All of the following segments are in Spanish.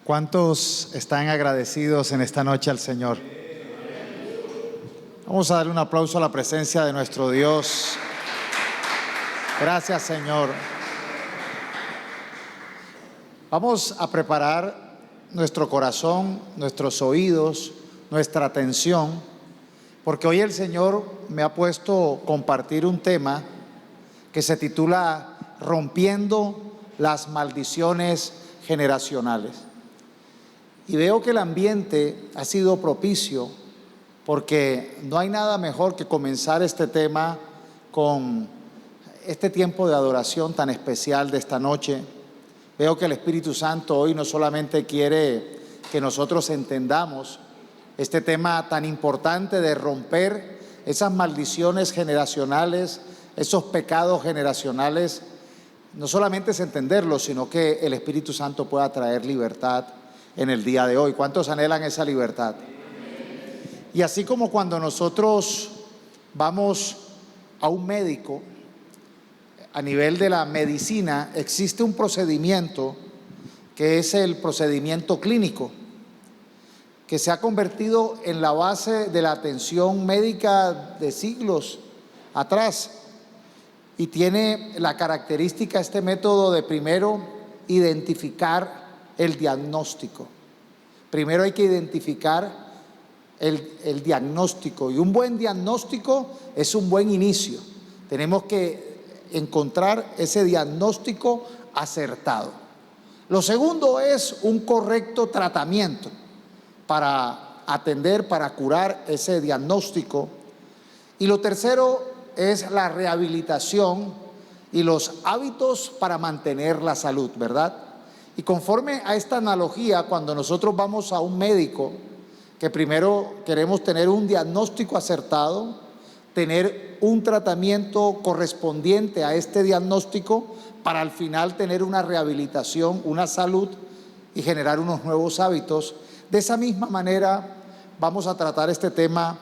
¿Cuántos están agradecidos en esta noche al Señor? Vamos a darle un aplauso a la presencia de nuestro Dios. Gracias, Señor. Vamos a preparar nuestro corazón, nuestros oídos, nuestra atención, porque hoy el Señor me ha puesto a compartir un tema que se titula Rompiendo las maldiciones generacionales. Y veo que el ambiente ha sido propicio, porque no hay nada mejor que comenzar este tema con este tiempo de adoración tan especial de esta noche. Veo que el Espíritu Santo hoy no solamente quiere que nosotros entendamos este tema tan importante de romper esas maldiciones generacionales, esos pecados generacionales, no solamente es entenderlo, sino que el Espíritu Santo pueda traer libertad en el día de hoy. ¿Cuántos anhelan esa libertad? Y así como cuando nosotros vamos a un médico, a nivel de la medicina, existe un procedimiento que es el procedimiento clínico, que se ha convertido en la base de la atención médica de siglos atrás. Y tiene la característica este método de primero identificar el diagnóstico. Primero hay que identificar el diagnóstico, y un buen diagnóstico es un buen inicio. Tenemos que encontrar ese diagnóstico acertado. Lo segundo es un correcto tratamiento para atender, para curar ese diagnóstico. Y lo tercero es la rehabilitación y los hábitos para mantener la salud, ¿verdad? Y conforme a esta analogía, cuando nosotros vamos a un médico, que primero queremos tener un diagnóstico acertado, tener un tratamiento correspondiente a este diagnóstico, para al final tener una rehabilitación, una salud y generar unos nuevos hábitos. De esa misma manera vamos a tratar este tema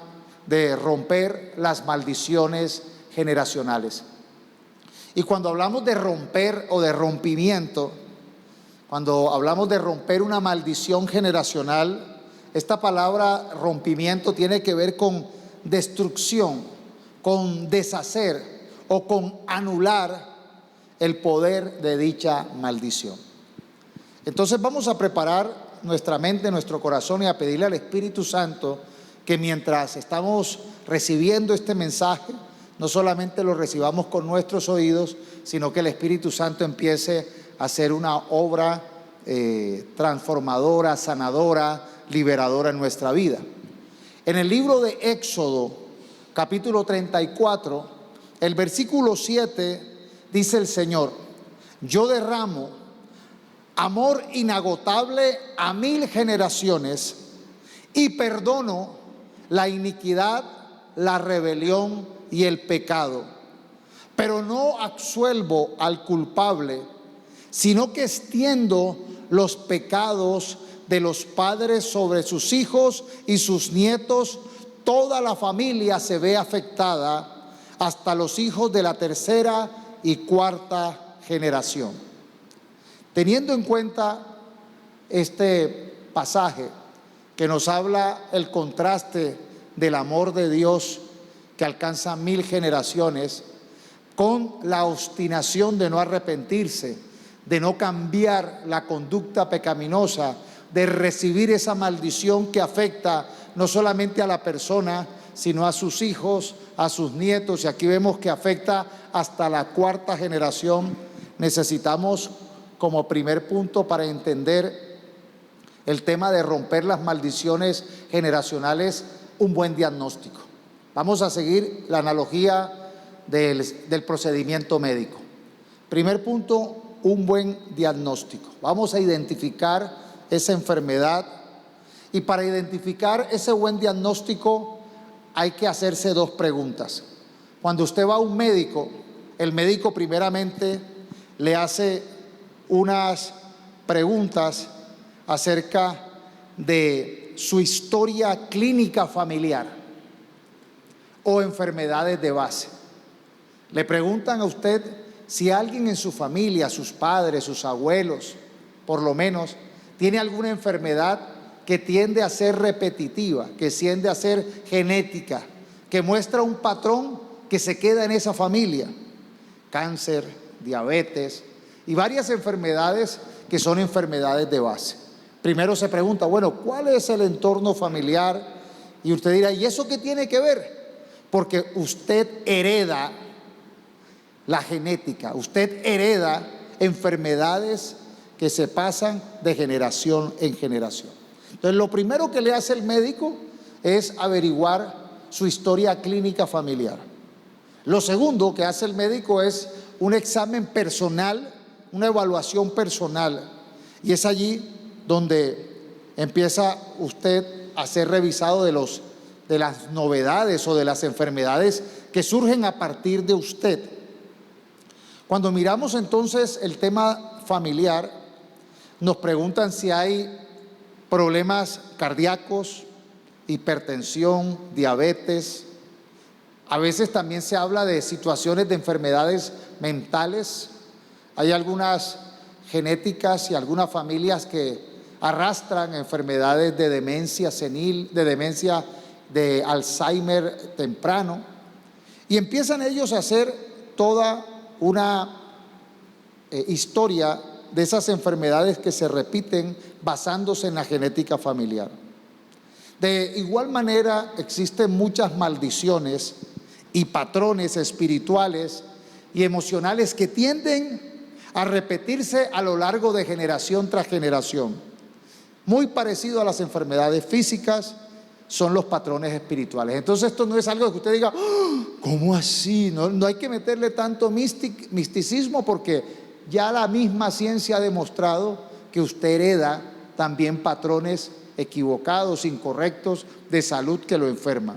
de romper las maldiciones generacionales. Y cuando hablamos de romper o de rompimiento, cuando hablamos de romper una maldición generacional, esta palabra rompimiento tiene que ver con destrucción, con deshacer o con anular el poder de dicha maldición. Entonces vamos a preparar nuestra mente, nuestro corazón, y a pedirle al Espíritu Santo que mientras estamos recibiendo este mensaje, no solamente lo recibamos con nuestros oídos, sino que el Espíritu Santo empiece a hacer una obra transformadora, sanadora, liberadora en nuestra vida. En el libro de Éxodo, capítulo 34, el versículo 7, dice el Señor: yo derramo amor inagotable a 1000 generaciones y perdono la iniquidad, la rebelión y el pecado, pero no absuelvo al culpable, sino que extiendo los pecados de los padres sobre sus hijos y sus nietos. Toda la familia se ve afectada, hasta los hijos de la tercera y cuarta generación. Teniendo en cuenta este pasaje que nos habla el contraste del amor de Dios que alcanza 1000 generaciones, con la obstinación de no arrepentirse, de no cambiar la conducta pecaminosa, de recibir esa maldición que afecta no solamente a la persona, sino a sus hijos, a sus nietos, y aquí vemos que afecta hasta la cuarta generación. Necesitamos, como primer punto para entender el tema de romper las maldiciones generacionales, un buen diagnóstico. Vamos a seguir la analogía del procedimiento médico. Primer punto, un buen diagnóstico. Vamos a identificar esa enfermedad, y para identificar ese buen diagnóstico hay que hacerse dos preguntas. Cuando usted va a un médico, el médico primeramente le hace unas preguntas acerca de su historia clínica familiar o enfermedades de base. Le preguntan a usted si alguien en su familia, sus padres, sus abuelos, por lo menos, tiene alguna enfermedad que tiende a ser repetitiva, que tiende a ser genética, que muestra un patrón que se queda en esa familia. Cáncer, diabetes y varias enfermedades que son enfermedades de base. Primero se pregunta, bueno, ¿cuál es el entorno familiar? Y usted dirá, ¿y eso qué tiene que ver? Porque usted hereda la genética, usted hereda enfermedades que se pasan de generación en generación. Entonces, lo primero que le hace el médico es averiguar su historia clínica familiar. Lo segundo que hace el médico es un examen personal, una evaluación personal. Y es allí donde empieza usted a ser revisado de las novedades o de las enfermedades que surgen a partir de usted. Cuando miramos entonces el tema familiar, nos preguntan si hay problemas cardíacos, hipertensión, diabetes. A veces también se habla de situaciones de enfermedades mentales. Hay algunas genéticas y algunas familias que arrastran enfermedades de demencia senil, de demencia de Alzheimer temprano. Y empiezan ellos a hacer toda una historia de esas enfermedades que se repiten basándose en la genética familiar. De igual manera, existen muchas maldiciones y patrones espirituales y emocionales que tienden a repetirse a lo largo de generación tras generación. Muy parecido a las enfermedades físicas son los patrones espirituales. Entonces esto no es algo que usted diga, ¡oh! ¿Cómo así? No hay que meterle tanto misticismo, porque ya la misma ciencia ha demostrado que usted hereda también patrones equivocados, incorrectos de salud que lo enferman.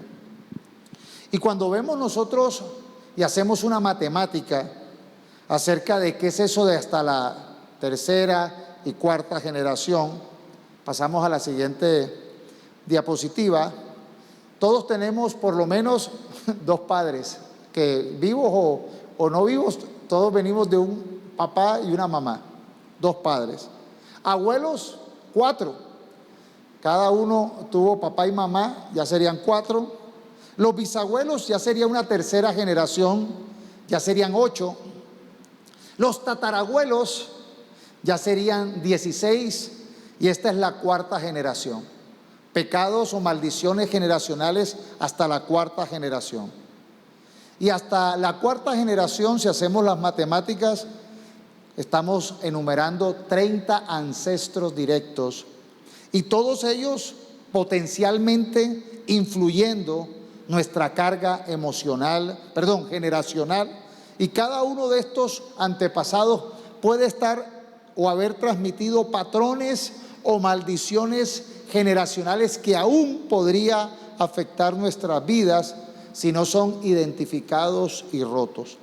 Y cuando vemos nosotros y hacemos una matemática acerca de qué es eso de hasta la tercera y cuarta generación, pasamos a la siguiente diapositiva. Todos tenemos por lo menos dos padres, que vivos o no vivos, todos venimos de un papá y una mamá, dos padres. Abuelos, 4. Cada uno tuvo papá y mamá, ya serían 4. Los bisabuelos ya sería una tercera generación, ya serían 8. Los tatarabuelos ya serían 16 y esta es la cuarta generación. Pecados o maldiciones generacionales hasta la cuarta generación. Y hasta la cuarta generación, si hacemos las matemáticas, estamos enumerando 30 ancestros directos y todos ellos potencialmente influyendo nuestra carga generacional, y cada uno de estos antepasados puede estar o haber transmitido patrones o maldiciones generacionales que aún podría afectar nuestras vidas si no son identificados y rotos.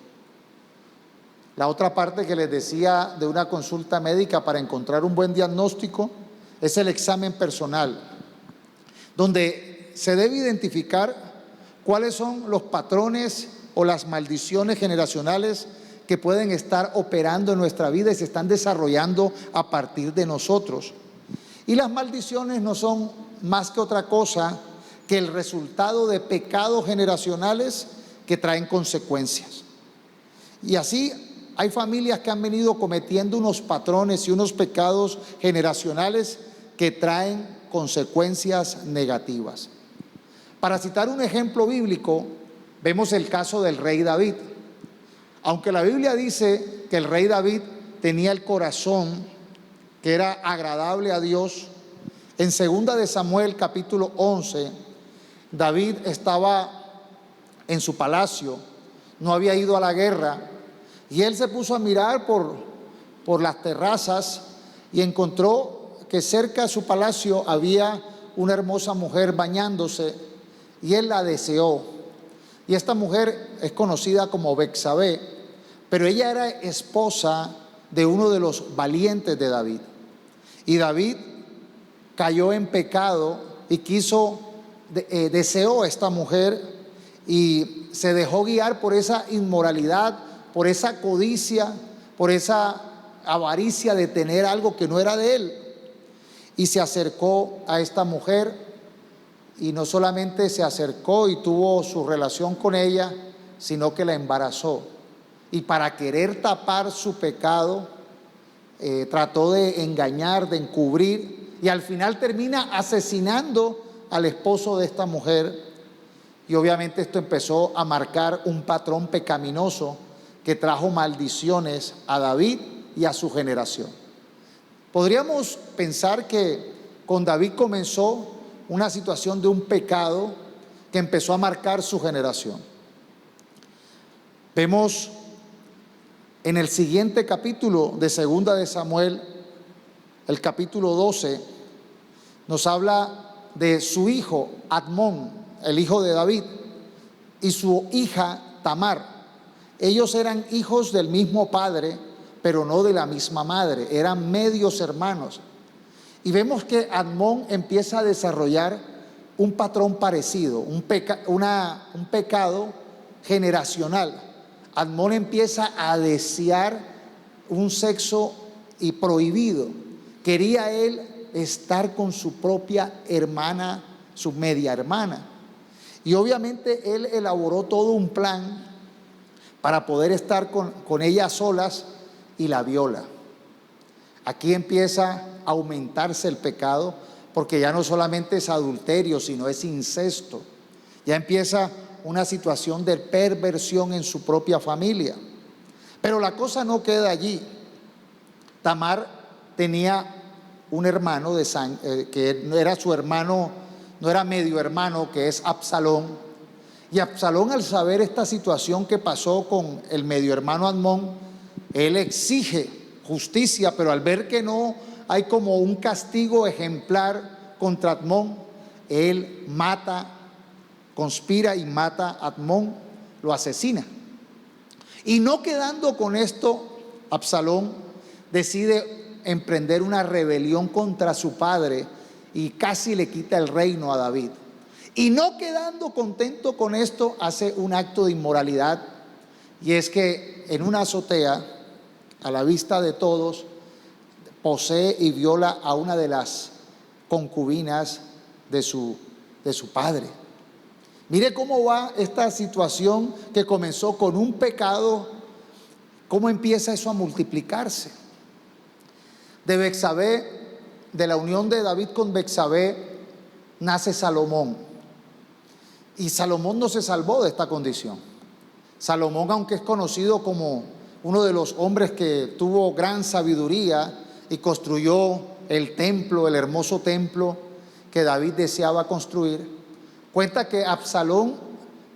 La otra parte que les decía de una consulta médica para encontrar un buen diagnóstico es el examen personal, donde se debe identificar cuáles son los patrones o las maldiciones generacionales que pueden estar operando en nuestra vida y se están desarrollando a partir de nosotros. Y las maldiciones no son más que otra cosa que el resultado de pecados generacionales que traen consecuencias. Y así hay familias que han venido cometiendo unos patrones y unos pecados generacionales que traen consecuencias negativas. Para citar un ejemplo bíblico, vemos el caso del rey David. Aunque la Biblia dice que el rey David tenía el corazón que era agradable a Dios, en 2 de Samuel capítulo 11, David estaba en su palacio, no había ido a la guerra, y él se puso a mirar por las terrazas y encontró que cerca de su palacio había una hermosa mujer bañándose, y él la deseó. Y esta mujer es conocida como Betsabé, pero ella era esposa de uno de los valientes de David. Y David cayó en pecado y deseó a esta mujer y se dejó guiar por esa inmoralidad, por esa codicia, por esa avaricia de tener algo que no era de él. y se acercó a esta mujer, y no solamente se acercó y tuvo su relación con ella, sino que la embarazó. Y para querer tapar su pecado, trató de engañar, de encubrir, y al final termina asesinando al esposo de esta mujer. Y obviamente esto empezó a marcar un patrón pecaminoso que trajo maldiciones a David y a su generación. Podríamos pensar que con David comenzó una situación de un pecado que empezó a marcar su generación. Vemos en el siguiente capítulo de Segunda de Samuel, el capítulo 12, nos habla de su hijo Amnón, el hijo de David, y su hija Tamar. Ellos eran hijos del mismo padre, pero no de la misma madre, eran medios hermanos. Y vemos que Amnón empieza a desarrollar un patrón parecido, un pecado generacional. Amnón empieza a desear un sexo y prohibido. Quería él estar con su propia hermana, su media hermana. Y obviamente él elaboró todo un plan para poder estar con ella a solas, y la viola. Aquí empieza a aumentarse el pecado, porque ya no solamente es adulterio, sino es incesto. Ya empieza una situación de perversión en su propia familia. Pero la cosa no queda allí. Tamar tenía un hermano de sangre, que no era su hermano, no era medio hermano, que es Absalón. Y Absalón, al saber esta situación que pasó con el medio hermano Amnón, él exige justicia, pero al ver que no hay como un castigo ejemplar contra Amnón, él conspira y mata a Amnón, lo asesina. Y no quedando con esto, Absalón decide emprender una rebelión contra su padre y casi le quita el reino a David. Y no quedando contento con esto, hace un acto de inmoralidad, y es que en una azotea, a la vista de todos, posee y viola a una de las concubinas de su padre. Mire cómo va esta situación que comenzó con un pecado, cómo empieza eso a multiplicarse. De Betsabé, de la unión de David con Betsabé, nace Salomón. Y Salomón no se salvó de esta condición. Salomón, aunque es conocido como uno de los hombres que tuvo gran sabiduría y construyó el templo, el hermoso templo que David deseaba construir, cuenta que Absalón,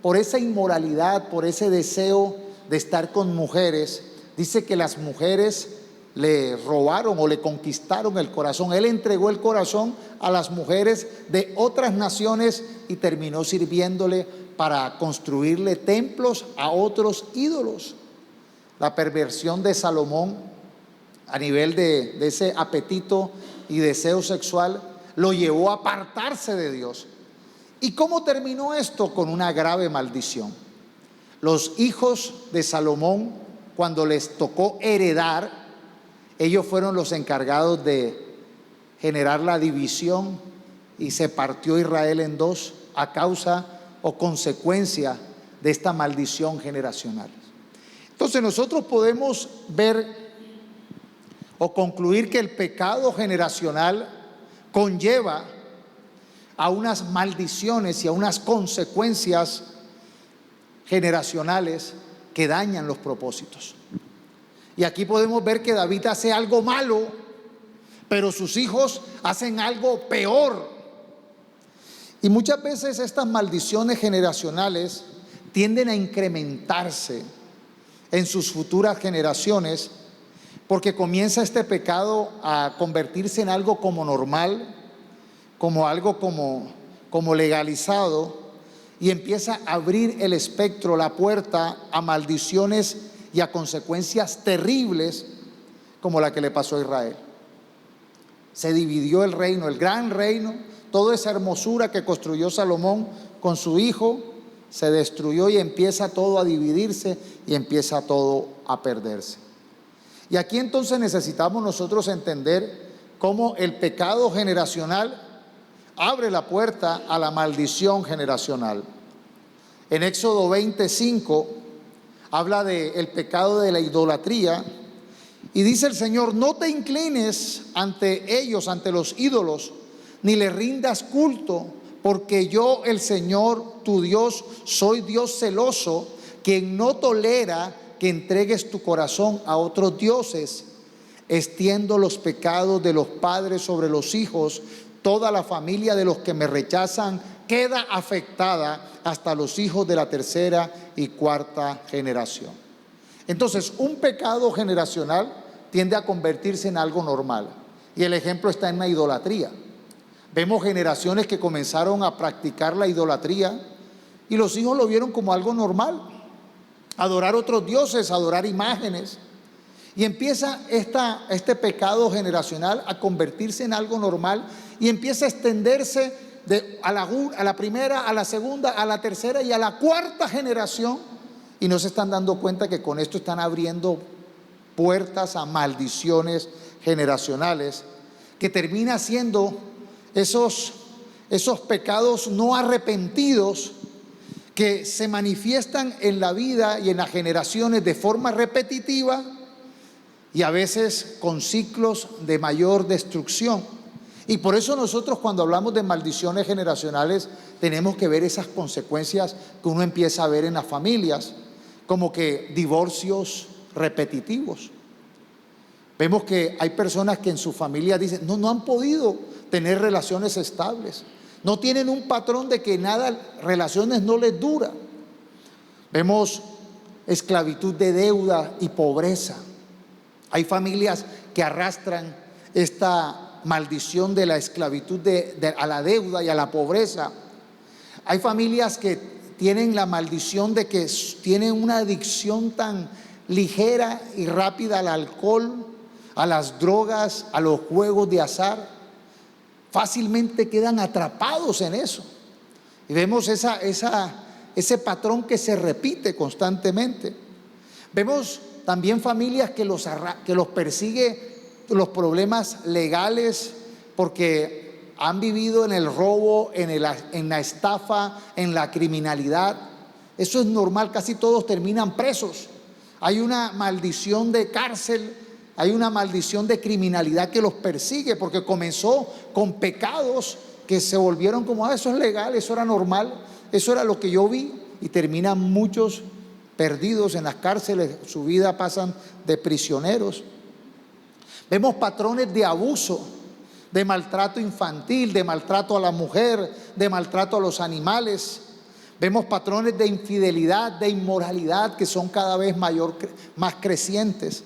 por esa inmoralidad, por ese deseo de estar con mujeres, dice que las mujeres le robaron o le conquistaron el corazón. Él entregó el corazón a las mujeres de otras naciones y terminó sirviéndole para construirle templos a otros ídolos. La perversión de Salomón a nivel de ese apetito y deseo sexual lo llevó a apartarse de Dios. ¿Y cómo terminó esto? Con una grave maldición. Los hijos de Salomón, cuando les tocó heredar, ellos fueron los encargados de generar la división, y se partió Israel en dos a causa o consecuencia de esta maldición generacional. Entonces nosotros podemos ver o concluir que el pecado generacional conlleva a unas maldiciones y a unas consecuencias generacionales que dañan los propósitos. Y aquí podemos ver que David hace algo malo, pero sus hijos hacen algo peor. Y muchas veces estas maldiciones generacionales tienden a incrementarse en sus futuras generaciones, porque comienza este pecado a convertirse en algo como normal, como algo como legalizado, y empieza a abrir el espectro, la puerta a maldiciones y a consecuencias terribles como la que le pasó a Israel. Se dividió el reino, el gran reino, toda esa hermosura que construyó Salomón con su hijo, se destruyó y empieza todo a dividirse y empieza todo a perderse. Y aquí entonces necesitamos nosotros entender cómo el pecado generacional abre la puerta a la maldición generacional. En Éxodo 25 habla del pecado de la idolatría y dice el Señor: no te inclines ante ellos, ante los ídolos, ni le rindas culto, porque yo, el Señor tu Dios, soy Dios celoso, quien no tolera que entregues tu corazón a otros dioses. Extiendo los pecados de los padres sobre los hijos. Toda la familia de los que me rechazan queda afectada, hasta los hijos de la tercera y cuarta generación. Entonces, un pecado generacional tiende a convertirse en algo normal. Y el ejemplo está en la idolatría. Vemos generaciones que comenzaron a practicar la idolatría y los hijos lo vieron como algo normal. Adorar otros dioses, adorar imágenes. Y empieza este pecado generacional a convertirse en algo normal y empieza a extenderse a la primera, a la segunda, a la tercera y a la cuarta generación. Y no se están dando cuenta que con esto están abriendo puertas a maldiciones generacionales, que termina siendo esos pecados no arrepentidos que se manifiestan en la vida y en las generaciones de forma repetitiva y a veces con ciclos de mayor destrucción. Y por eso nosotros, cuando hablamos de maldiciones generacionales, tenemos que ver esas consecuencias que uno empieza a ver en las familias, como que divorcios repetitivos. Vemos que hay personas que en su familia dicen, no han podido tener relaciones estables, no tienen un patrón de que nada, relaciones no les dura. Vemos esclavitud de deuda y pobreza. Hay familias que arrastran esta maldición de la esclavitud a la deuda y a la pobreza. Hay familias que tienen la maldición de que tienen una adicción tan ligera y rápida al alcohol, a las drogas, a los juegos de azar. Fácilmente quedan atrapados en eso. Y vemos ese patrón que se repite constantemente. Vemos también familias que los persigue los problemas legales porque han vivido en el robo, en la estafa, en la criminalidad. Eso es normal, casi todos terminan presos. Hay una maldición de cárcel, hay una maldición de criminalidad que los persigue porque comenzó con pecados que se volvieron como, eso es legal, eso era normal, eso era lo que yo vi, y terminan muchos perdidos en las cárceles, su vida pasan de prisioneros. Vemos patrones de abuso, de maltrato infantil, de maltrato a la mujer, de maltrato a los animales. Vemos patrones de infidelidad, de inmoralidad que son cada vez más crecientes.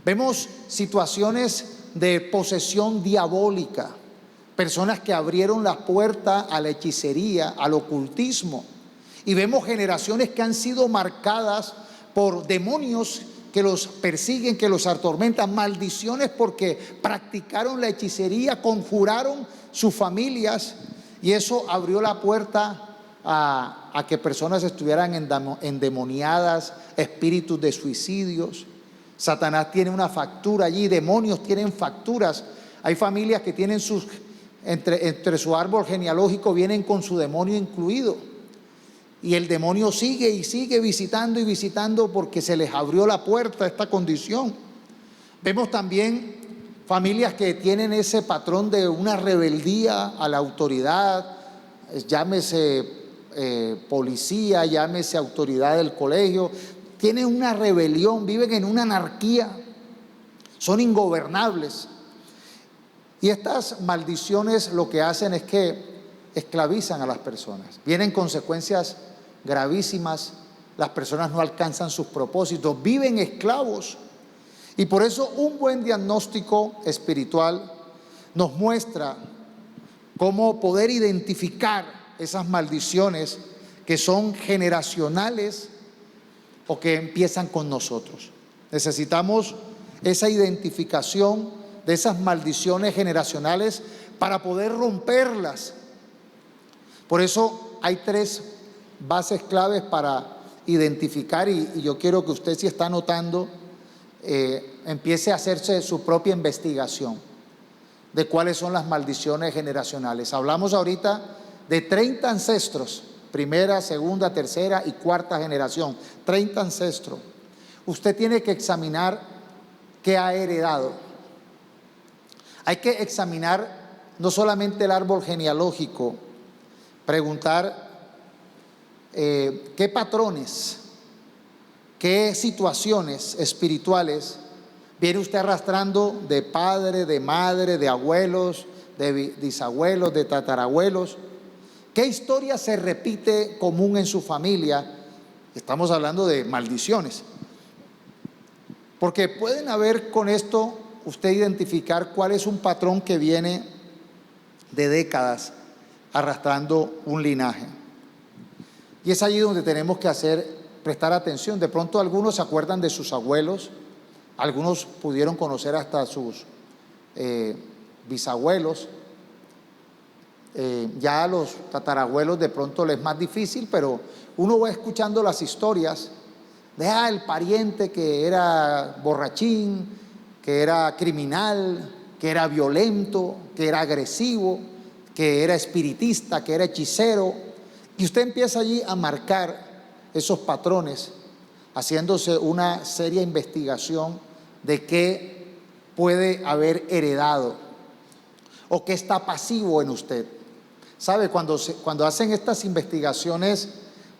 Vemos situaciones de posesión diabólica, personas que abrieron la puerta a la hechicería, al ocultismo. Y vemos generaciones que han sido marcadas por demonios que los persiguen, que los atormentan, maldiciones porque practicaron la hechicería, conjuraron sus familias, y eso abrió la puerta a que personas estuvieran endemoniadas, espíritus de suicidios. Satanás tiene una factura allí, demonios tienen facturas. Hay familias que tienen entre su árbol genealógico vienen con su demonio incluido. Y el demonio sigue y sigue visitando y visitando porque se les abrió la puerta a esta condición. Vemos también familias que tienen ese patrón de una rebeldía a la autoridad, llámese policía, llámese autoridad del colegio. Tienen una rebelión, viven en una anarquía, son ingobernables. Y estas maldiciones lo que hacen es que esclavizan a las personas. Vienen consecuencias gravísimas, las personas no alcanzan sus propósitos, viven esclavos. Y por eso un buen diagnóstico espiritual nos muestra cómo poder identificar esas maldiciones que son generacionales o que empiezan con nosotros. Necesitamos esa identificación de esas maldiciones generacionales para poder romperlas. Por eso hay 3 bases claves para identificar, y yo quiero que usted, si está anotando, empiece a hacerse su propia investigación. de cuáles son las maldiciones generacionales. Hablamos ahorita de 30 ancestros, primera, segunda, tercera y cuarta generación, 30 ancestros. Usted tiene que examinar qué ha heredado. Hay que examinar no solamente el árbol genealógico, preguntar qué patrones, qué situaciones espirituales viene usted arrastrando de padre, de madre, de abuelos, de bisabuelos, de tatarabuelos. ¿Qué historia se repite común en su familia? Estamos hablando de maldiciones. Porque pueden haber con esto usted identificar cuál es un patrón que viene de décadas arrastrando un linaje. Y es allí donde tenemos que prestar atención. De pronto algunos se acuerdan de sus abuelos, algunos pudieron conocer hasta sus bisabuelos. Ya a los tatarabuelos de pronto les es más difícil, pero uno va escuchando las historias de el pariente que era borrachín, que era criminal, que era violento, que era agresivo, que era espiritista, que era hechicero. Y usted empieza allí a marcar esos patrones, haciéndose una seria investigación de qué puede haber heredado o qué está pasivo en usted. ¿Sabe? Cuando hacen estas investigaciones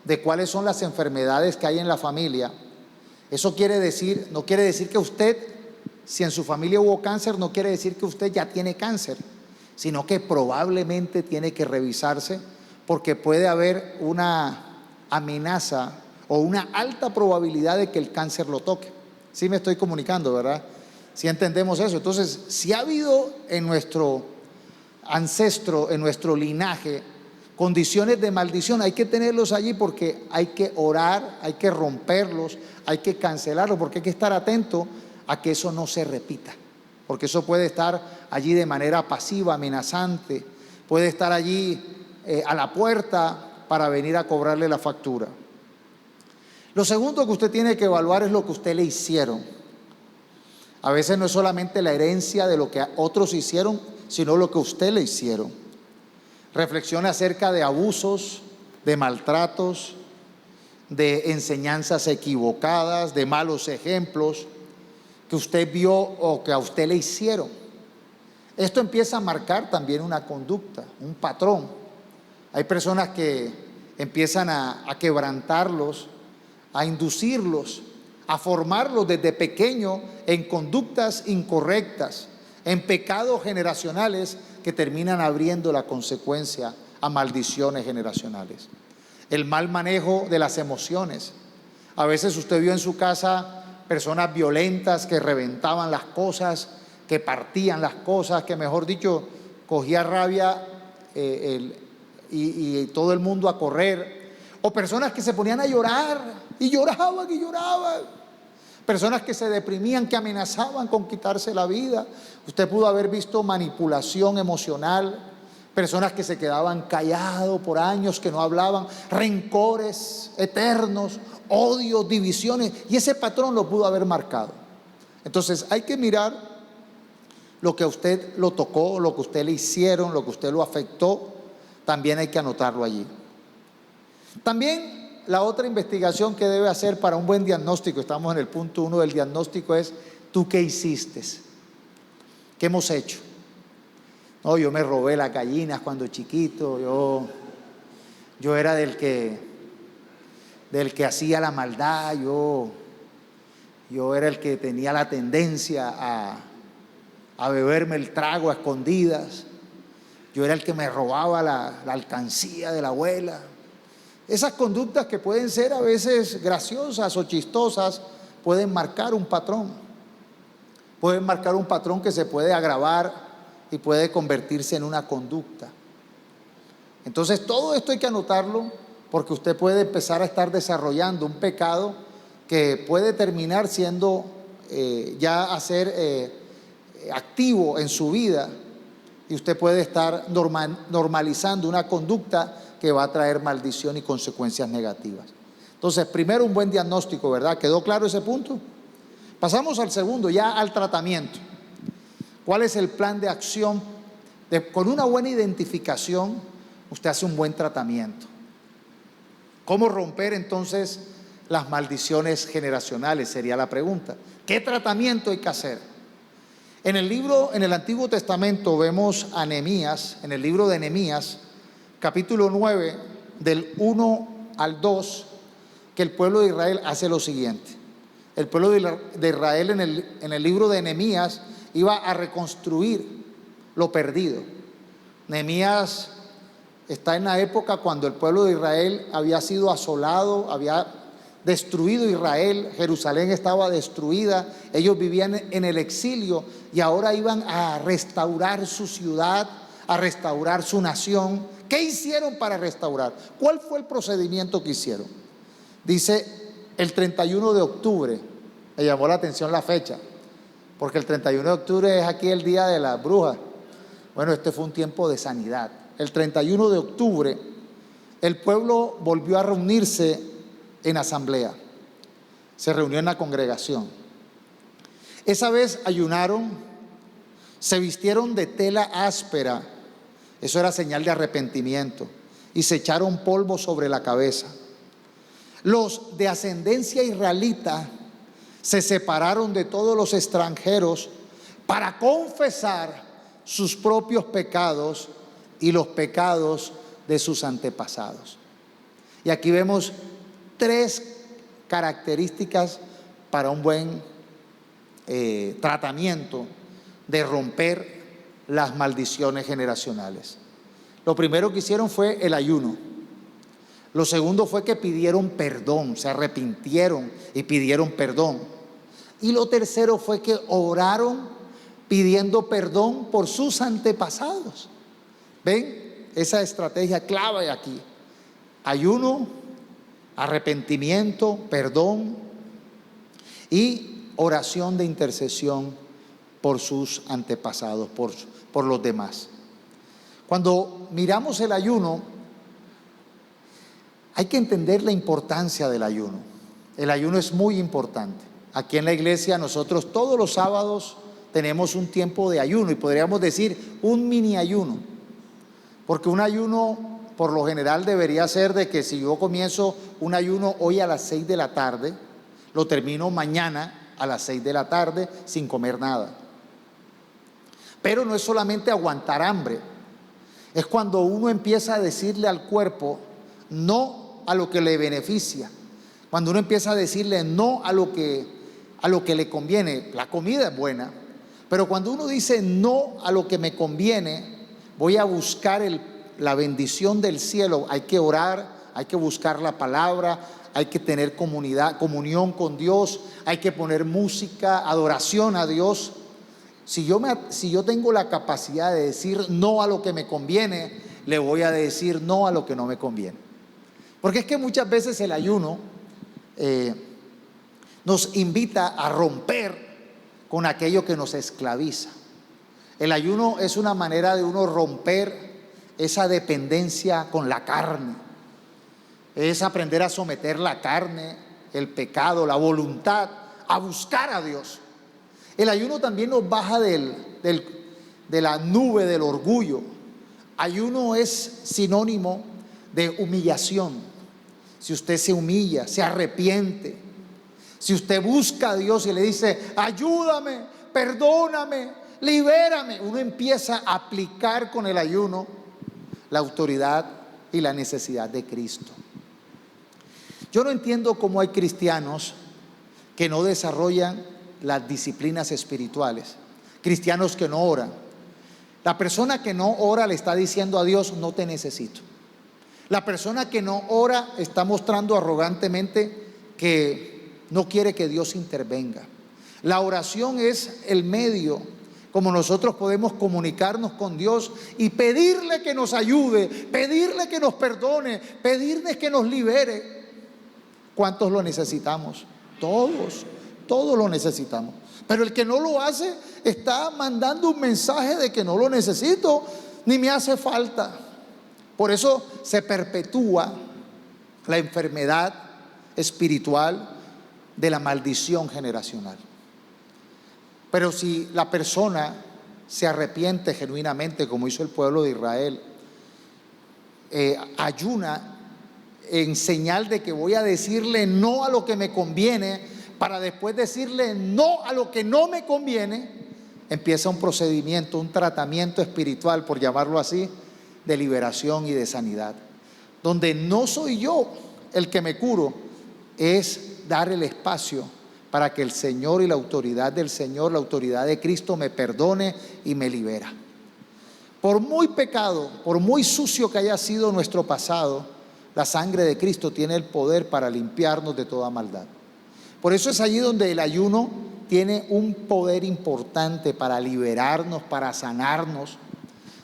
de cuáles son las enfermedades que hay en la familia, eso no quiere decir que usted, si en su familia hubo cáncer, no quiere decir que usted ya tiene cáncer, sino que probablemente tiene que revisarse porque puede haber una amenaza o una alta probabilidad de que el cáncer lo toque. Sí me estoy comunicando, ¿verdad? Si entendemos eso. Entonces, si ha habido en nuestro ancestro, en nuestro linaje, condiciones de maldición, hay que tenerlos allí porque hay que orar, hay que romperlos, hay que cancelarlos, porque hay que estar atento a que eso no se repita, porque eso puede estar allí de manera pasiva, amenazante, puede estar allí a la puerta para venir a cobrarle la factura. Lo segundo que usted tiene que evaluar es lo que usted le hicieron. A veces no es solamente la herencia de lo que otros hicieron, sino lo que usted le hicieron. Reflexione acerca de abusos, de maltratos, de enseñanzas equivocadas, de malos ejemplos que usted vio o que a usted le hicieron. Esto empieza a marcar también una conducta, un patrón. Hay personas que empiezan a quebrantarlos, a inducirlos, a formarlos desde pequeño en conductas incorrectas, en pecados generacionales que terminan abriendo la consecuencia a maldiciones generacionales. El mal manejo de las emociones. A veces usted vio en su casa personas violentas que reventaban las cosas, que partían las cosas, que mejor dicho, cogía rabia y todo el mundo a correr. O personas que se ponían a llorar y lloraban y lloraban. Personas que se deprimían, que amenazaban con quitarse la vida. Usted pudo haber visto manipulación emocional, personas que se quedaban callados por años, que no hablaban, rencores eternos, odios, divisiones, y ese patrón lo pudo haber marcado. Entonces hay que mirar lo que a usted lo tocó, lo que a usted le hicieron, lo que a usted lo afectó, también hay que anotarlo allí. También la otra investigación que debe hacer para un buen diagnóstico, estamos en el punto 1 del diagnóstico, es ¿tú qué hiciste? ¿Qué hemos hecho? No, yo me robé las gallinas cuando chiquito, yo era del que hacía la maldad, yo era el que tenía la tendencia a beberme el trago a escondidas, yo era el que me robaba la alcancía de la abuela. Esas conductas que pueden ser a veces graciosas o chistosas pueden marcar un patrón. Pueden marcar un patrón que se puede agravar y puede convertirse en una conducta. Entonces todo esto hay que anotarlo porque usted puede empezar a estar desarrollando un pecado que puede terminar siendo activo en su vida y usted puede estar normalizando una conducta que va a traer maldición y consecuencias negativas. Entonces, primero un buen diagnóstico, ¿verdad? ¿Quedó claro ese punto? Pasamos al segundo, ya al tratamiento. ¿Cuál es el plan de acción? Con una buena identificación, usted hace un buen tratamiento. ¿Cómo romper entonces las maldiciones generacionales? Sería la pregunta. ¿Qué tratamiento hay que hacer? En el Antiguo Testamento vemos a Nehemías, en el libro de Nehemías, capítulo 9, del 1 al 2, que el pueblo de Israel hace lo siguiente. El pueblo de Israel en el libro de Nehemías iba a reconstruir lo perdido. Nehemías está en la época cuando el pueblo de Israel había sido asolado, había destruido Israel, Jerusalén estaba destruida, ellos vivían en el exilio y ahora iban a restaurar su ciudad, a restaurar su nación. ¿Qué hicieron para restaurar? ¿Cuál fue el procedimiento que hicieron? Dice el 31 de octubre, me llamó la atención la fecha, porque el 31 de octubre es aquí el día de las brujas. Bueno, este fue un tiempo de sanidad. El 31 de octubre, el pueblo volvió a reunirse en asamblea. Se reunió en la congregación. Esa vez ayunaron, se vistieron de tela áspera, eso era señal de arrepentimiento, y se echaron polvo sobre la cabeza. Los de ascendencia israelita se separaron de todos los extranjeros para confesar sus propios pecados y los pecados de sus antepasados. Y aquí vemos 3 características para un buen tratamiento de romper las maldiciones generacionales. Lo primero que hicieron fue el ayuno. Lo segundo fue que pidieron perdón, se arrepintieron y pidieron perdón. Y lo tercero fue que oraron pidiendo perdón por sus antepasados. ¿Ven? Esa estrategia clave aquí. Ayuno, arrepentimiento, perdón y oración de intercesión por sus antepasados, por los demás. Cuando miramos el ayuno, hay que entender la importancia del ayuno. El ayuno es muy importante. Aquí en la iglesia nosotros todos los sábados tenemos un tiempo de ayuno y podríamos decir un mini ayuno, porque un ayuno por lo general debería ser de que si yo comienzo un ayuno hoy a las 6 de la tarde, lo termino mañana a las 6 de la tarde sin comer nada. Pero no es solamente aguantar hambre, es cuando uno empieza a decirle al cuerpo no a lo que le beneficia, cuando uno empieza a decirle no a lo que le conviene. La comida es buena, pero cuando uno dice no a lo que me conviene, voy a buscar la bendición del cielo. Hay que orar, hay que buscar la palabra, hay que tener comunión con Dios, hay que poner música, adoración a Dios. Si yo tengo la capacidad de decir no a lo que me conviene, le voy a decir no a lo que no me conviene. Porque es que muchas veces el ayuno nos invita a romper con aquello que nos esclaviza. El ayuno es una manera de uno romper esa dependencia con la carne. Es aprender a someter la carne, el pecado, la voluntad, a buscar a Dios. El ayuno también nos baja de la nube del orgullo. Ayuno es sinónimo de humillación. Si usted se humilla, se arrepiente, si usted busca a Dios y le dice ayúdame, perdóname, libérame, uno empieza a aplicar con el ayuno la autoridad y la necesidad de Cristo. Yo no entiendo cómo hay cristianos que no desarrollan las disciplinas espirituales, cristianos que no oran. La persona que no ora le está diciendo a Dios no te necesito. La persona que no ora está mostrando arrogantemente que no quiere que Dios intervenga. La oración es el medio como nosotros podemos comunicarnos con Dios y pedirle que nos ayude, pedirle que nos perdone, pedirle que nos libere. ¿Cuántos lo necesitamos? Todos lo necesitamos. Pero el que no lo hace está mandando un mensaje de que no lo necesito, ni me hace falta. Por eso se perpetúa la enfermedad espiritual de la maldición generacional. Pero si la persona se arrepiente genuinamente, como hizo el pueblo de Israel, ayuna en señal de que voy a decirle no a lo que me conviene, para después decirle no a lo que no me conviene, empieza un procedimiento, un tratamiento espiritual, por llamarlo así, de liberación y de sanidad, donde no soy yo el que me curo, es dar el espacio para que el Señor y la autoridad del Señor, la autoridad de Cristo, me perdone y me libera. Por muy pecado, por muy sucio que haya sido nuestro pasado, la sangre de Cristo tiene el poder para limpiarnos de toda maldad. Por eso es allí donde el ayuno tiene un poder importante para liberarnos, para sanarnos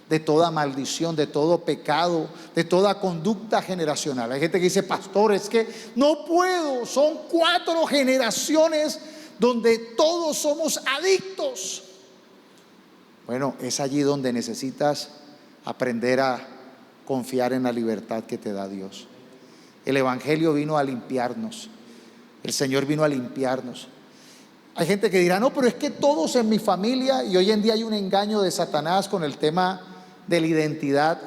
de toda maldición, de todo pecado, de toda conducta generacional. Hay gente que dice: pastor, es que no puedo, son 4 generaciones donde todos somos adictos. Bueno, es allí donde necesitas aprender a confiar en la libertad que te da Dios. El Evangelio vino a limpiarnos, el Señor vino a limpiarnos. Hay gente que dirá: no, pero es que todos en mi familia, y hoy en día hay un engaño de Satanás con el tema de la identidad.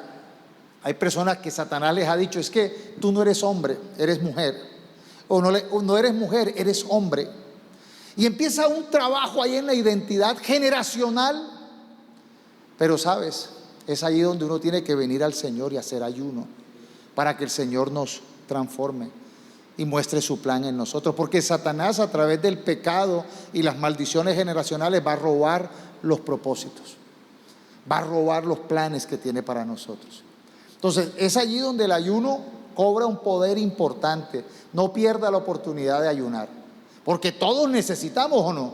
Hay personas que Satanás les ha dicho: es que tú no eres hombre, eres mujer, o no eres mujer, eres hombre. Y empieza un trabajo ahí en la identidad generacional. Pero sabes, es ahí donde uno tiene que venir al Señor y hacer ayuno, para que el Señor nos transforme y muestre su plan en nosotros. Porque Satanás, a través del pecado y las maldiciones generacionales, va a robar los propósitos, va a robar los planes que tiene para nosotros. Entonces es allí donde el ayuno cobra un poder importante. No pierda la oportunidad de ayunar, porque todos necesitamos, ¿o no?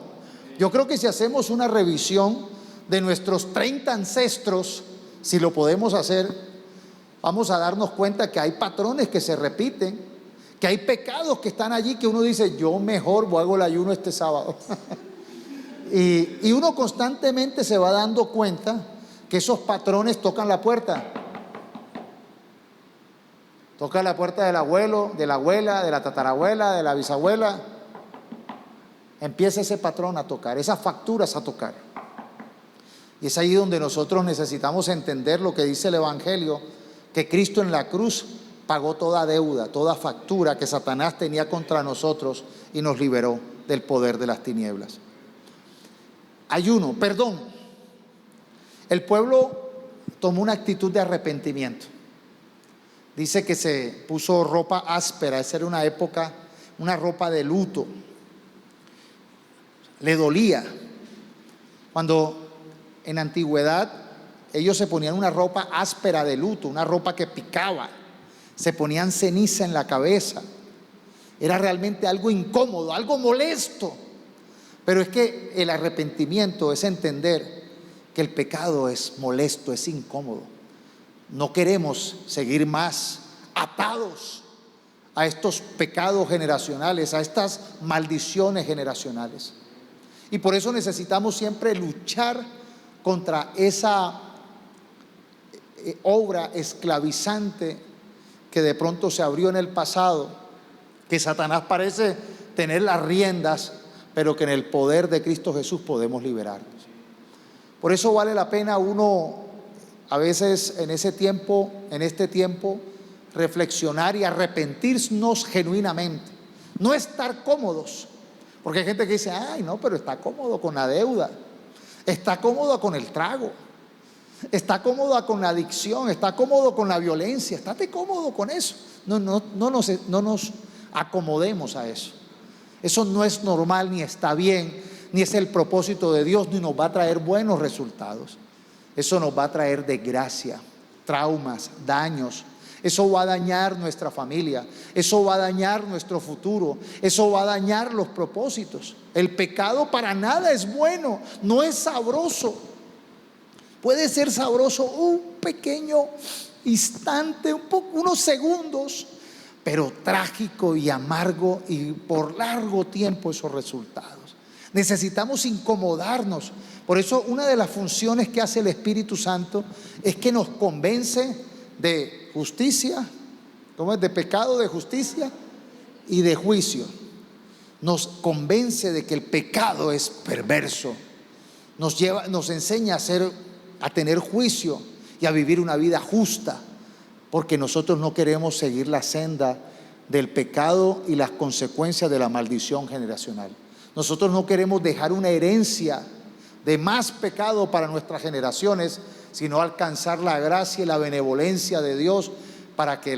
Yo creo que si hacemos una revisión de nuestros 30 ancestros, si lo podemos hacer, vamos a darnos cuenta que hay patrones que se repiten, que hay pecados que están allí, que uno dice: yo mejor hago el ayuno este sábado. y uno constantemente se va dando cuenta que esos patrones tocan la puerta. Toca la puerta del abuelo, de la abuela, de la tatarabuela, de la bisabuela. Empieza ese patrón a tocar, esas facturas a tocar. Y es ahí donde nosotros necesitamos entender lo que dice el Evangelio, que Cristo en la cruz pagó toda deuda, toda factura que Satanás tenía contra nosotros, y nos liberó del poder de las tinieblas. Ayuno, perdón. El pueblo tomó una actitud de arrepentimiento. Dice que se puso ropa áspera. Esa era una época, una ropa de luto. Le dolía. Cuando en antigüedad ellos se ponían una ropa áspera de luto, una ropa que picaba, se ponían ceniza en la cabeza. Era realmente algo incómodo, algo molesto. Pero es que el arrepentimiento es entender que el pecado es molesto, es incómodo. No queremos seguir más atados a estos pecados generacionales, a estas maldiciones generacionales. Y por eso necesitamos siempre luchar contra esa obra esclavizante que de pronto se abrió en el pasado, que Satanás parece tener las riendas, pero que en el poder de Cristo Jesús podemos liberarnos. Por eso vale la pena uno a veces en este tiempo, reflexionar y arrepentirnos genuinamente. No estar cómodos, porque hay gente que dice: ay, no, pero está cómodo con la deuda, está cómodo con el trago, está cómodo con la adicción, está cómodo con la violencia. Estate cómodo con eso. No nos acomodemos a eso. Eso no es normal, ni está bien, ni es el propósito de Dios, ni nos va a traer buenos resultados. Eso nos va a traer desgracia, traumas, daños. Eso va a dañar nuestra familia, eso va a dañar nuestro futuro, eso va a dañar los propósitos. El pecado para nada es bueno, no es sabroso. Puede ser sabroso un pequeño instante, unos segundos, pero trágico y amargo, y por largo tiempo esos resultados. Necesitamos incomodarnos. Por eso una de las funciones que hace el Espíritu Santo es que nos convence de justicia, ¿cómo es? De pecado, de justicia y de juicio. Nos convence de que el pecado es perverso, nos enseña a tener juicio y a vivir una vida justa, porque nosotros no queremos seguir la senda del pecado y las consecuencias de la maldición generacional. Nosotros no queremos dejar una herencia de más pecado para nuestras generaciones, sino alcanzar la gracia y la benevolencia de Dios para que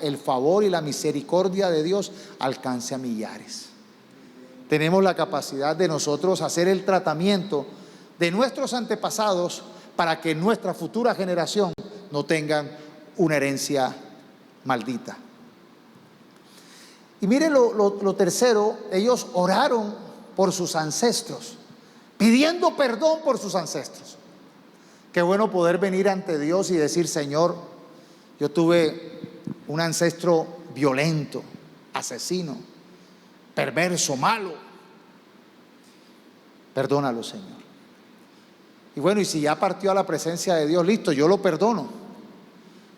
el favor y la misericordia de Dios alcance a millares. Tenemos la capacidad de nosotros hacer el tratamiento de nuestros antepasados para que nuestra futura generación no tengan una herencia maldita. Y miren lo tercero, ellos oraron por sus ancestros, pidiendo perdón por sus ancestros. Qué bueno poder venir ante Dios y decir: Señor, yo tuve un ancestro violento, asesino, perverso, malo. Perdónalo, Señor. Y bueno, y si ya partió a la presencia de Dios, listo, yo lo perdono.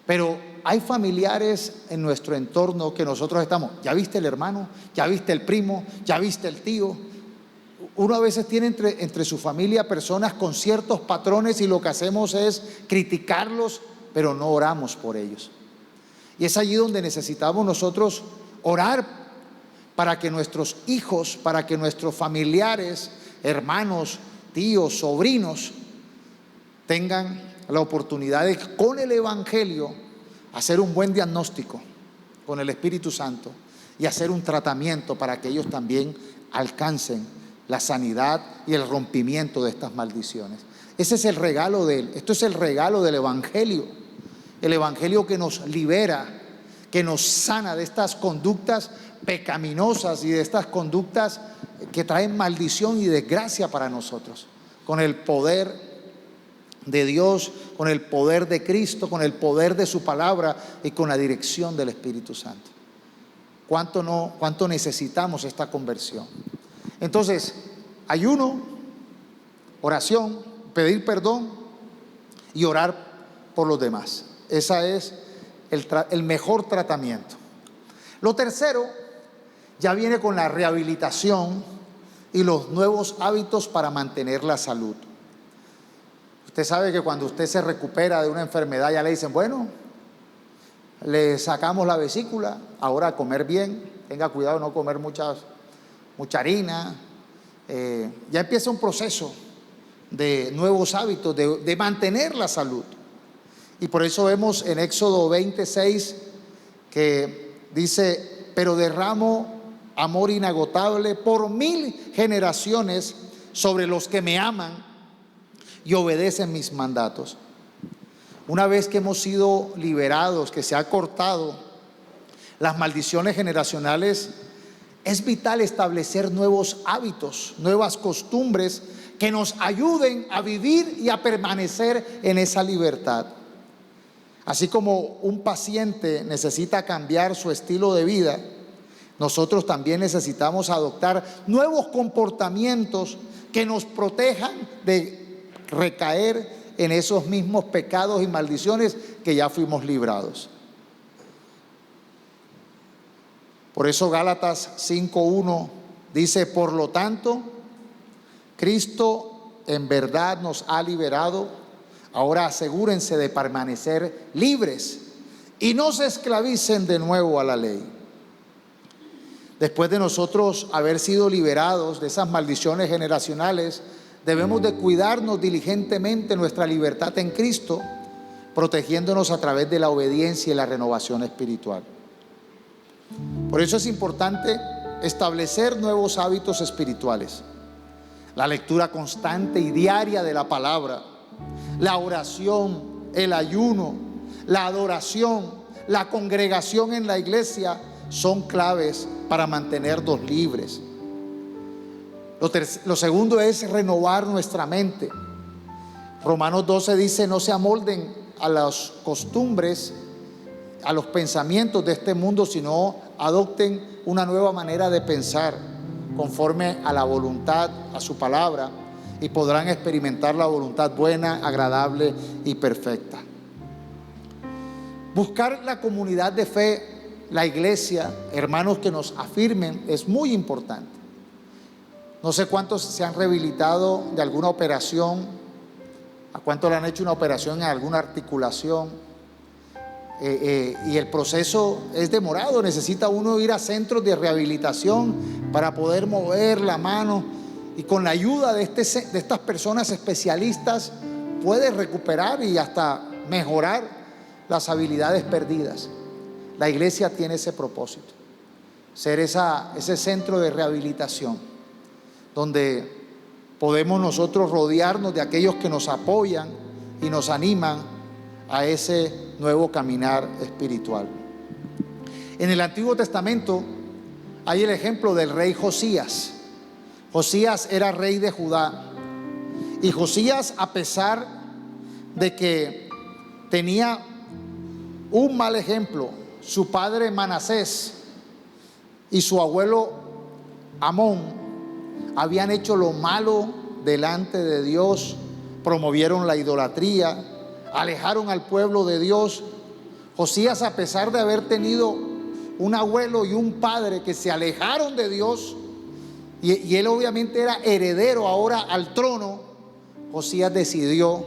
Pero hay familiares en nuestro entorno que nosotros estamos: ¿ya viste el hermano? ¿Ya viste el primo? ¿Ya viste el tío? Uno a veces tiene entre su familia personas con ciertos patrones y lo que hacemos es criticarlos, pero no oramos por ellos. Y es allí donde necesitamos nosotros orar para que nuestros hijos, para que nuestros familiares, hermanos, tíos, sobrinos, tengan la oportunidad de, con el Evangelio, hacer un buen diagnóstico con el Espíritu Santo y hacer un tratamiento para que ellos también alcancen la sanidad y el rompimiento de estas maldiciones. Ese es el regalo de Él. Esto es el regalo del Evangelio. El Evangelio que nos libera, que nos sana de estas conductas pecaminosas y de estas conductas que traen maldición y desgracia para nosotros. Con el poder de Dios, con el poder de Cristo, con el poder de su palabra y con la dirección del Espíritu Santo. ¿Cuánto necesitamos esta conversión? Entonces, ayuno, oración, pedir perdón y orar por los demás. Ese es el mejor tratamiento. Lo tercero ya viene con la rehabilitación y los nuevos hábitos para mantener la salud. Usted sabe que cuando usted se recupera de una enfermedad ya le dicen: bueno, le sacamos la vesícula, ahora a comer bien, tenga cuidado de no comer mucha harina. Ya empieza un proceso de nuevos hábitos, de mantener la salud. Y por eso vemos en Éxodo 26 que dice: pero derramo amor inagotable por 1000 generaciones sobre los que me aman y obedecen mis mandatos. Una vez que hemos sido liberados, que se ha cortado las maldiciones generacionales, es vital establecer nuevos hábitos, nuevas costumbres que nos ayuden a vivir y a permanecer en esa libertad. Así como un paciente necesita cambiar su estilo de vida, nosotros también necesitamos adoptar nuevos comportamientos que nos protejan de recaer en esos mismos pecados y maldiciones que ya fuimos librados. Por eso Gálatas 5:1 dice: por lo tanto, Cristo en verdad nos ha liberado. Ahora asegúrense de permanecer libres y no se esclavicen de nuevo a la ley. Después de nosotros haber sido liberados de esas maldiciones generacionales, debemos de cuidarnos diligentemente nuestra libertad en Cristo, protegiéndonos a través de la obediencia y la renovación espiritual. Por eso es importante establecer nuevos hábitos espirituales: la lectura constante y diaria de la palabra, la oración, el ayuno, la adoración, la congregación en la iglesia son claves para mantenernos libres. Lo segundo es renovar nuestra mente. Romanos 12 dice: no se amolden a las costumbres, a los pensamientos de este mundo, sino adopten una nueva manera de pensar conforme a la voluntad, a su palabra, y podrán experimentar la voluntad buena, agradable y perfecta. Buscar la comunidad de fe, la iglesia, hermanos que nos afirmen, es muy importante. No sé cuántos se han rehabilitado de alguna operación, a cuántos le han hecho una operación en alguna articulación. Y el proceso es demorado, necesita uno ir a centros de rehabilitación para poder mover la mano, y con la ayuda de estas personas especialistas puede recuperar y hasta mejorar las habilidades perdidas. La iglesia tiene ese propósito, ser ese centro de rehabilitación donde podemos nosotros rodearnos de aquellos que nos apoyan y nos animan a ese nuevo caminar espiritual. En el Antiguo Testamento hay el ejemplo del rey Josías. Josías era rey de Judá, y Josías, a pesar de que tenía un mal ejemplo, su padre Manasés y su abuelo Amón habían hecho lo malo delante de Dios, promovieron la idolatría, alejaron al pueblo de Dios. Josías, a pesar de haber tenido un abuelo y un padre que se alejaron de Dios, y él obviamente era heredero ahora al trono, Josías decidió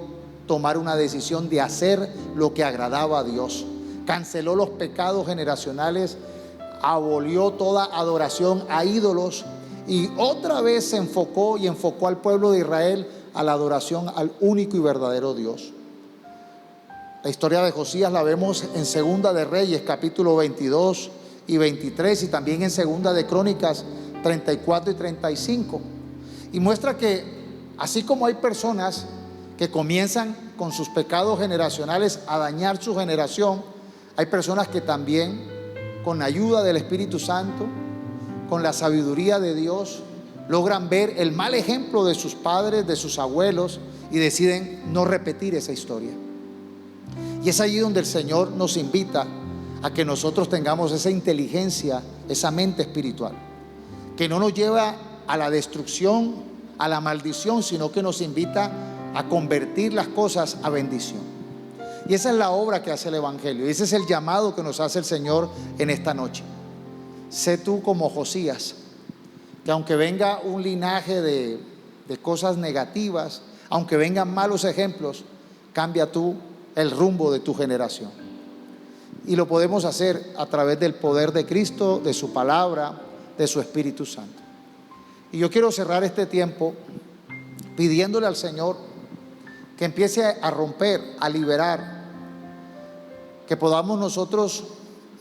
tomar una decisión de hacer lo que agradaba a Dios. Canceló los pecados generacionales, abolió toda adoración a ídolos, y otra vez se enfocó al pueblo de Israel a la adoración al único y verdadero Dios. La historia de Josías la vemos en Segunda de Reyes, capítulo 22 y 23, y también en Segunda de Crónicas 34 y 35. Y muestra que así como hay personas que comienzan con sus pecados generacionales a dañar su generación, hay personas que también, con la ayuda del Espíritu Santo, con la sabiduría de Dios, logran ver el mal ejemplo de sus padres, de sus abuelos, y deciden no repetir esa historia. Y es allí donde el Señor nos invita a que nosotros tengamos esa inteligencia, esa mente espiritual, que no nos lleva a la destrucción, a la maldición, sino que nos invita a convertir las cosas a bendición. Y esa es la obra que hace el Evangelio, y ese es el llamado que nos hace el Señor en esta noche. Sé tú como Josías, que aunque venga un linaje de cosas negativas, aunque vengan malos ejemplos, cambia tú el rumbo de tu generación. Y lo podemos hacer a través del poder de Cristo, de su palabra, de su Espíritu Santo. Y yo quiero cerrar este tiempo pidiéndole al Señor que empiece a romper, a liberar, que podamos nosotros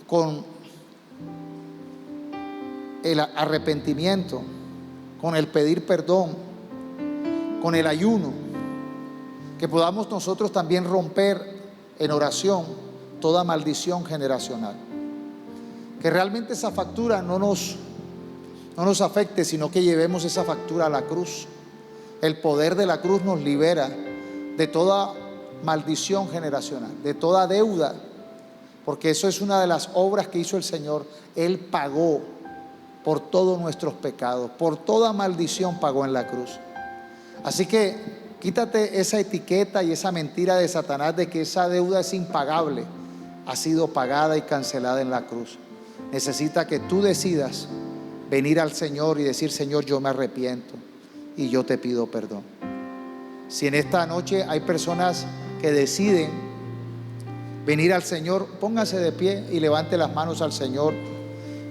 con el arrepentimiento, con el pedir perdón, con el ayuno, que podamos nosotros también romper en oración toda maldición generacional. Que realmente esa factura no nos afecte, sino que llevemos esa factura a la cruz. El poder de la cruz nos libera de toda maldición generacional, de toda deuda, porque eso es una de las obras que hizo el Señor. Él pagó por todos nuestros pecados, por toda maldición pagó en la cruz. Así que quítate esa etiqueta y esa mentira de Satanás de que esa deuda es impagable. Ha sido pagada y cancelada en la cruz. Necesita que tú decidas venir al Señor y decir: Señor, yo me arrepiento y yo te pido perdón. Si en esta noche hay personas que deciden venir al Señor, póngase de pie y levante las manos al Señor.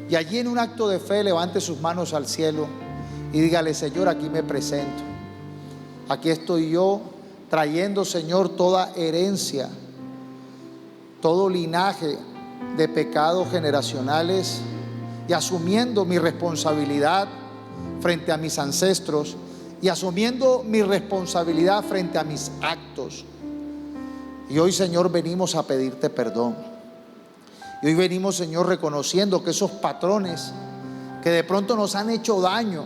Y allí, en un acto de fe, levante sus manos al cielo y dígale: Señor, aquí me presento. Aquí estoy yo trayendo, Señor, toda herencia, todo linaje de pecados generacionales, y asumiendo mi responsabilidad frente a mis ancestros, y asumiendo mi responsabilidad frente a mis actos. Y hoy, Señor, venimos a pedirte perdón. Y hoy venimos, Señor, reconociendo que esos patrones que de pronto nos han hecho daño,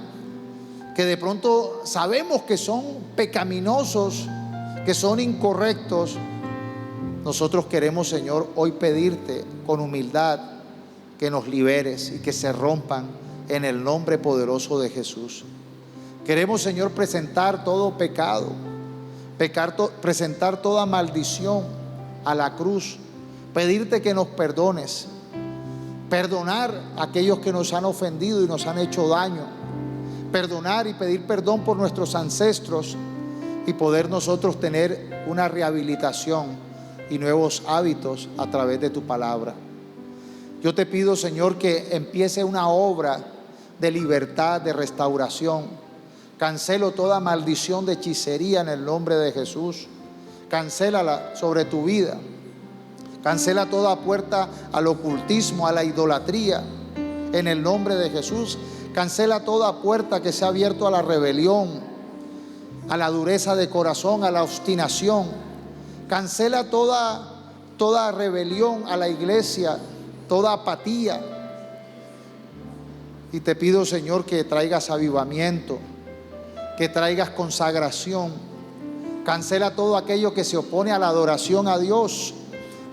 que de pronto sabemos que son pecaminosos, que son incorrectos, nosotros queremos, Señor, hoy pedirte con humildad que nos liberes y que se rompan en el nombre poderoso de Jesús. Queremos, Señor, presentar todo pecado, presentar toda maldición a la cruz, pedirte que nos perdones, perdonar a aquellos que nos han ofendido y nos han hecho daño, perdonar y pedir perdón por nuestros ancestros y poder nosotros tener una rehabilitación y nuevos hábitos a través de tu palabra. Yo te pido, Señor, que empiece una obra de libertad, de restauración. Cancelo toda maldición de hechicería en el nombre de Jesús. Cancélala sobre tu vida. Cancela toda puerta al ocultismo, a la idolatría, en el nombre de Jesús. Cancela toda puerta que se ha abierto a la rebelión, a la dureza de corazón, a la obstinación. Cancela toda rebelión a la iglesia, toda apatía. Y te pido, Señor, que traigas avivamiento, que traigas consagración. Cancela todo aquello que se opone a la adoración a Dios.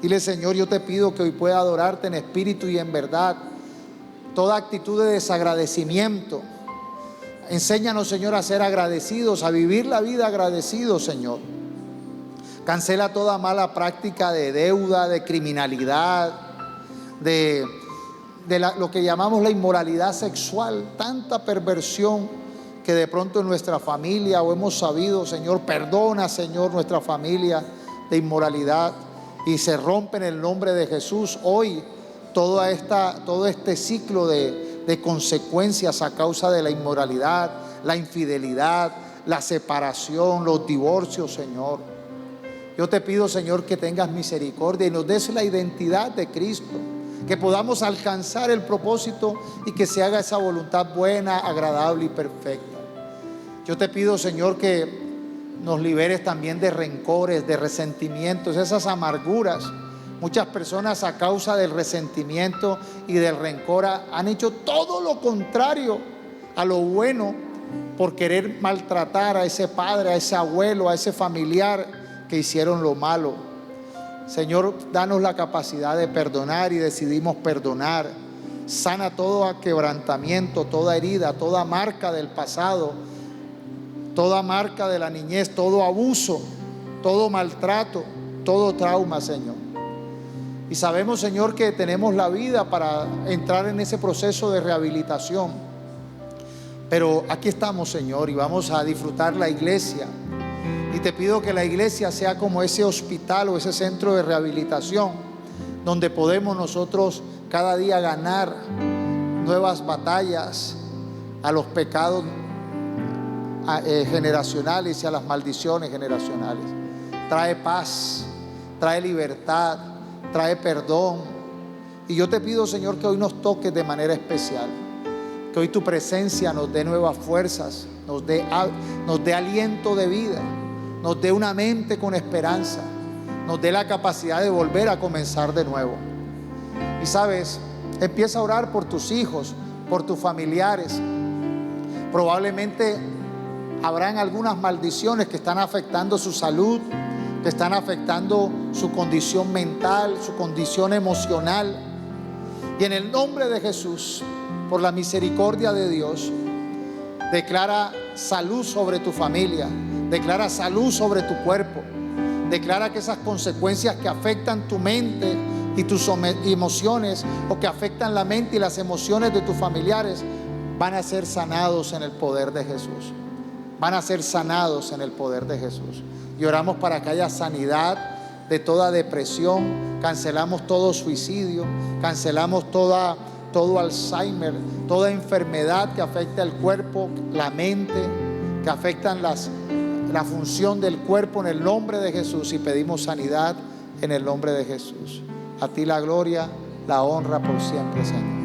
Dile, Señor, yo te pido que hoy pueda adorarte en espíritu y en verdad. Toda actitud de desagradecimiento. Enséñanos, Señor, a ser agradecidos, a vivir la vida agradecidos, Señor. Cancela toda mala práctica de deuda, de criminalidad, de lo que llamamos la inmoralidad sexual. Tanta perversión que de pronto en nuestra familia o hemos sabido, Señor. Perdona, Señor, nuestra familia de inmoralidad. Y se rompe en el nombre de Jesús hoy todo este ciclo de consecuencias a causa de la inmoralidad, la infidelidad, la separación, los divorcios, Señor. Yo te pido, Señor, que tengas misericordia y nos des la identidad de Cristo, que podamos alcanzar el propósito y que se haga esa voluntad buena, agradable y perfecta. Yo te pido, Señor, que nos liberes también de rencores, de resentimientos, esas amarguras. Muchas personas a causa del resentimiento y del rencor han hecho todo lo contrario a lo bueno por querer maltratar a ese padre, a ese abuelo, a ese familiar que hicieron lo malo. Señor, danos la capacidad de perdonar y decidimos perdonar. Sana todo quebrantamiento, toda herida, toda marca del pasado, toda marca de la niñez, todo abuso, todo maltrato, todo trauma, Señor. Y sabemos, Señor, que tenemos la vida para entrar en ese proceso de rehabilitación. Pero aquí estamos, Señor, y vamos a disfrutar la iglesia. Y te pido que la iglesia sea como ese hospital o ese centro de rehabilitación, donde podemos nosotros cada día ganar nuevas batallas a los pecados generacionales y a las maldiciones generacionales. Trae paz, trae libertad, trae perdón. Y yo te pido, Señor, que hoy nos toques de manera especial, que hoy tu presencia nos dé nuevas fuerzas, nos dé aliento de vida, nos dé una mente con esperanza, nos dé la capacidad de volver a comenzar de nuevo. Y sabes, empieza a orar por tus hijos, por tus familiares. Probablemente habrán algunas maldiciones que están afectando su salud, que están afectando su condición mental, su condición emocional. Y en el nombre de Jesús, por la misericordia de Dios, declara salud sobre tu familia, declara salud sobre tu cuerpo, declara que esas consecuencias que afectan tu mente y tus emociones, o que afectan la mente y las emociones de tus familiares, van a ser sanados en el poder de Jesús. Van a ser sanados en el poder de Jesús. Y oramos para que haya sanidad de toda depresión. Cancelamos todo suicidio, cancelamos todo Alzheimer, toda enfermedad que afecta el cuerpo, la mente, que afectan la función del cuerpo, en el nombre de Jesús. Y pedimos sanidad en el nombre de Jesús. A ti la gloria, la honra por siempre, Señor.